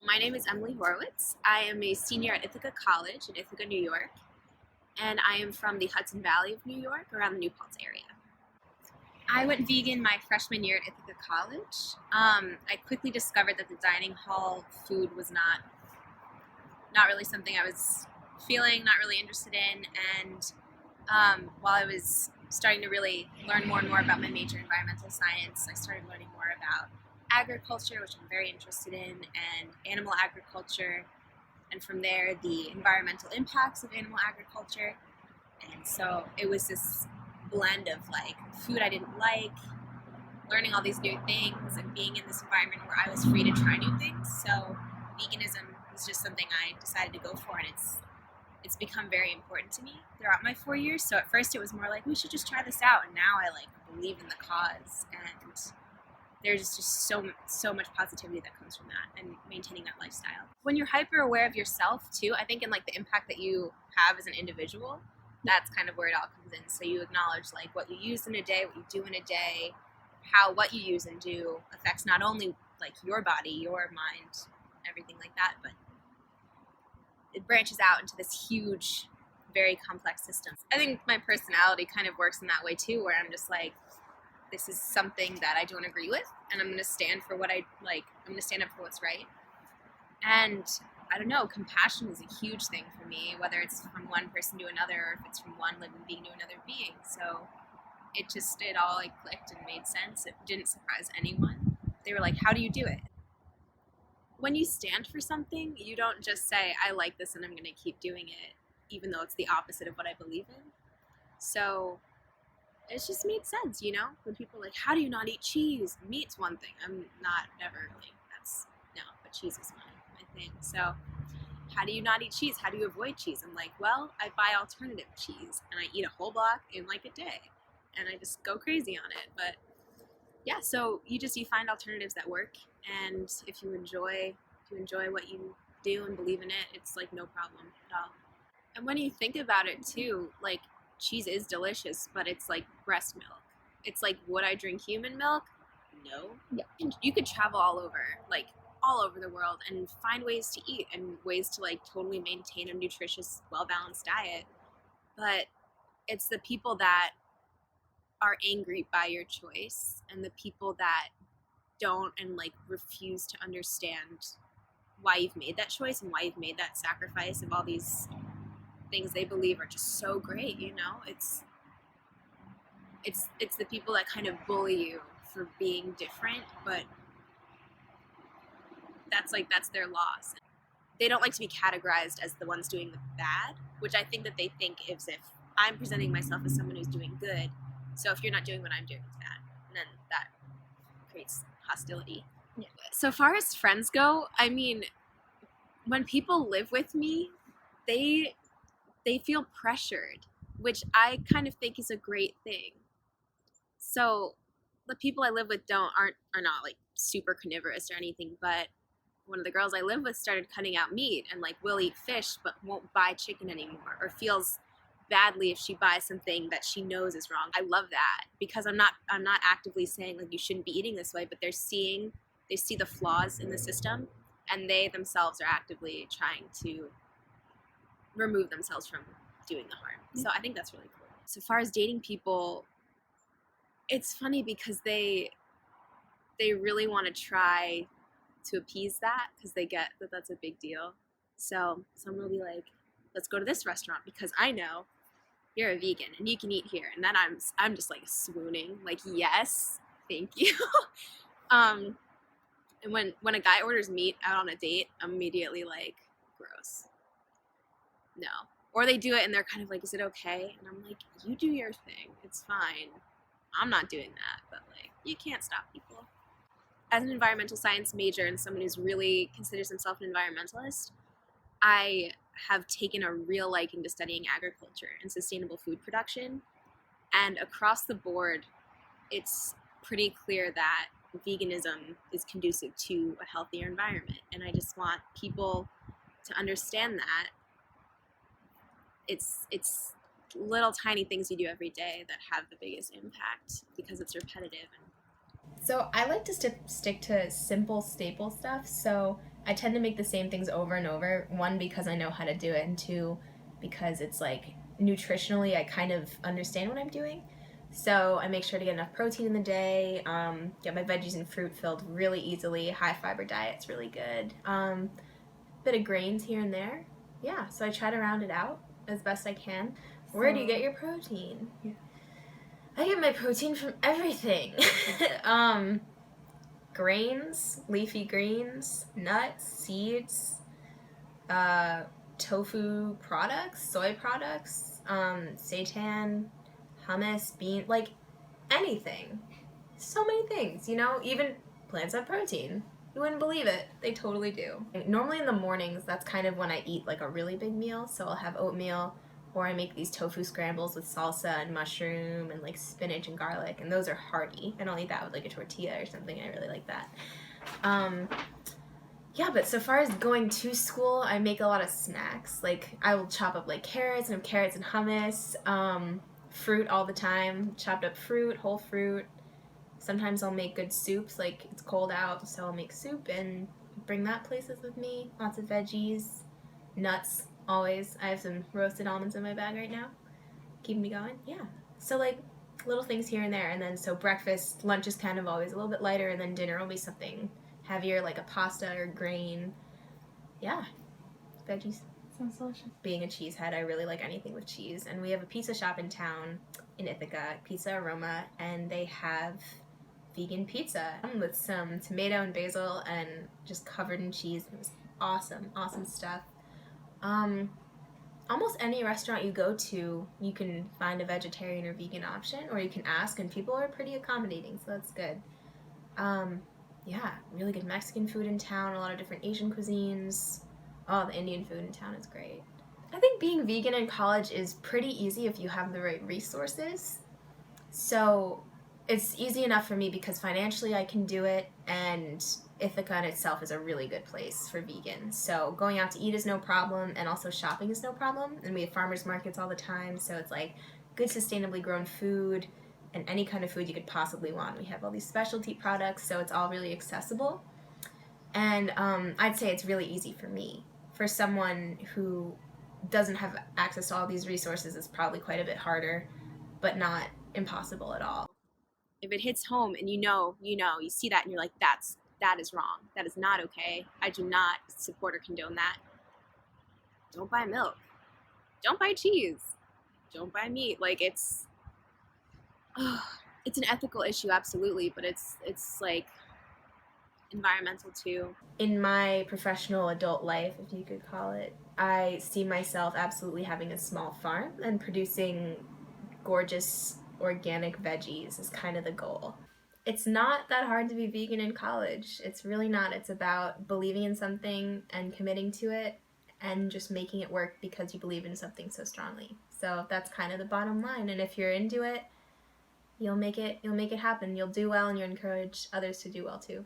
My name is Emily Horowitz. I am a senior at Ithaca College in Ithaca, New York, and I am from the Hudson Valley of New York, around the New Paltz area. I went vegan my freshman year at Ithaca College. I quickly discovered that the dining hall food was not really something I was feeling, not really interested in, and while I was starting to really learn more and more about my major, environmental science, I started learning more about agriculture, which I'm very interested in, and animal agriculture, and from there, the environmental impacts of animal agriculture. And so it was this blend of like food I didn't like, learning all these new things, and being in this environment where I was free to try new things. So veganism was just something I decided to go for, and it's become very important to me throughout my 4 years. So at first it was more like, we should just try this out, and now I like believe in the cause, and there's just so much positivity that comes from that and maintaining that lifestyle. When you're hyper aware of yourself too, I think in like the impact that you have as an individual, that's kind of where it all comes in. So you acknowledge like what you use in a day, what you do in a day, how what you use and do affects not only like your body, your mind, everything like that, but it branches out into this huge, very complex system. I think my personality kind of works in that way too, where I'm just like, this is something that I don't agree with, and I'm going to stand for what I like. I'm going to stand up for what's right. And I don't know, compassion is a huge thing for me, whether it's from one person to another, or if it's from one living being to another being. So it all like clicked and made sense. It didn't surprise anyone. They were like, how do you do it? When you stand for something, you don't just say, I like this and I'm going to keep doing it, even though it's the opposite of what I believe in. So it just made sense, you know? When people are like, how do you not eat cheese? Meat's one thing. I'm not ever like, but cheese is my thing. So how do you not eat cheese? How do you avoid cheese? I'm like, well, I buy alternative cheese and I eat a whole block in like a day, and I just go crazy on it. But yeah, so you find alternatives that work, and if you enjoy what you do and believe in it, it's like no problem at all. And when you think about it too, like cheese is delicious, but it's like breast milk. It's like, would I drink human milk? No. Yeah. And you could travel all over the world and find ways to eat and ways to like totally maintain a nutritious, well-balanced diet. But it's the people that are angry by your choice and the people that don't and like refuse to understand why you've made that choice and why you've made that sacrifice of all these things they believe are just so great, you know? It's the people that kind of bully you for being different, but that's their loss. They don't like to be categorized as the ones doing the bad, which I think that they think is if I'm presenting myself as someone who's doing good, so if you're not doing what I'm doing, it's bad. And then that creates hostility. Yeah. So far as friends go, I mean, when people live with me, they feel pressured, which I kind of think is a great thing. So the people I live with are not like super carnivorous or anything, but one of the girls I live with started cutting out meat and like will eat fish but won't buy chicken anymore, or feels badly if she buys something that she knows is wrong. I love that, because I'm not actively saying like you shouldn't be eating this way, but they see the flaws in the system, and they themselves are actively trying to remove themselves from doing the harm. So I think that's really cool. So far as dating people, it's funny because they really want to try to appease that, because they get that that's a big deal. So someone will be like, let's go to this restaurant because I know you're a vegan and you can eat here. And then I'm just like swooning, like, yes, thank you. And when a guy orders meat out on a date, I'm immediately like, gross. No. Or they do it and they're kind of like, is it okay? And I'm like, you do your thing. It's fine. I'm not doing that. But like, you can't stop people. As an environmental science major and someone who's really considers himself an environmentalist, I have taken a real liking to studying agriculture and sustainable food production. And across the board, it's pretty clear that veganism is conducive to a healthier environment. And I just want people to understand that it's little tiny things you do every day that have the biggest impact, because it's repetitive. So I like to stick to simple, staple stuff. So I tend to make the same things over and over. One, because I know how to do it, and two, because it's like nutritionally I kind of understand what I'm doing. So I make sure to get enough protein in the day, get my veggies and fruit filled really easily. High fiber diet's really good. Bit of grains here and there. Yeah, so I try to round it out as best I can. Where do you get your protein? Yeah. I get my protein from everything. Grains, leafy greens, nuts, seeds, tofu products, soy products, seitan, hummus, bean, like anything. So many things, you know? Even plants have protein. You wouldn't believe it. They totally do. Normally in the mornings, that's kind of when I eat like a really big meal. So I'll have oatmeal, or I make these tofu scrambles with salsa and mushroom and like spinach and garlic, and those are hearty. And I'll eat that with like a tortilla or something. I really like that. Yeah, but so far as going to school, I make a lot of snacks. Like I will chop up like carrots and have carrots and hummus. Fruit all the time. Chopped up fruit, whole fruit. Sometimes I'll make good soups, like it's cold out, so I'll make soup and bring that places with me. Lots of veggies, nuts, always. I have some roasted almonds in my bag right now, keeping me going. Yeah. So, like, little things here and there. And then, so breakfast, lunch is kind of always a little bit lighter, and then dinner will be something heavier, like a pasta or grain. Yeah. Veggies. Sounds delicious. Being a cheesehead, I really like anything with cheese. And we have a pizza shop in town in Ithaca, Pizza Aroma, and they have vegan pizza with some tomato and basil and just covered in cheese. It was awesome, awesome stuff. Almost any restaurant you go to, you can find a vegetarian or vegan option, or you can ask, and people are pretty accommodating, so that's good. Yeah, really good Mexican food in town, a lot of different Asian cuisines. Oh, the Indian food in town is great. I think being vegan in college is pretty easy if you have the right resources. So it's easy enough for me because financially I can do it, and Ithaca in itself is a really good place for vegans. So going out to eat is no problem, and also shopping is no problem. And we have farmers markets all the time, so it's like good sustainably grown food and any kind of food you could possibly want. We have all these specialty products, so it's all really accessible. And I'd say it's really easy for me. For someone who doesn't have access to all these resources, it's probably quite a bit harder, but not impossible at all. If it hits home and you see that and you're like, that is wrong. That is not okay. I do not support or condone that. Don't buy milk. Don't buy cheese. Don't buy meat. Like it's an ethical issue, absolutely, but it's like environmental too. In my professional adult life, if you could call it, I see myself absolutely having a small farm and producing gorgeous organic veggies is kind of the goal. It's not that hard to be vegan in college. It's really not. It's about believing in something and committing to it and just making it work because you believe in something so strongly. So that's kind of the bottom line. And if you're into it, you'll make it happen. You'll do well, and you'll encourage others to do well too.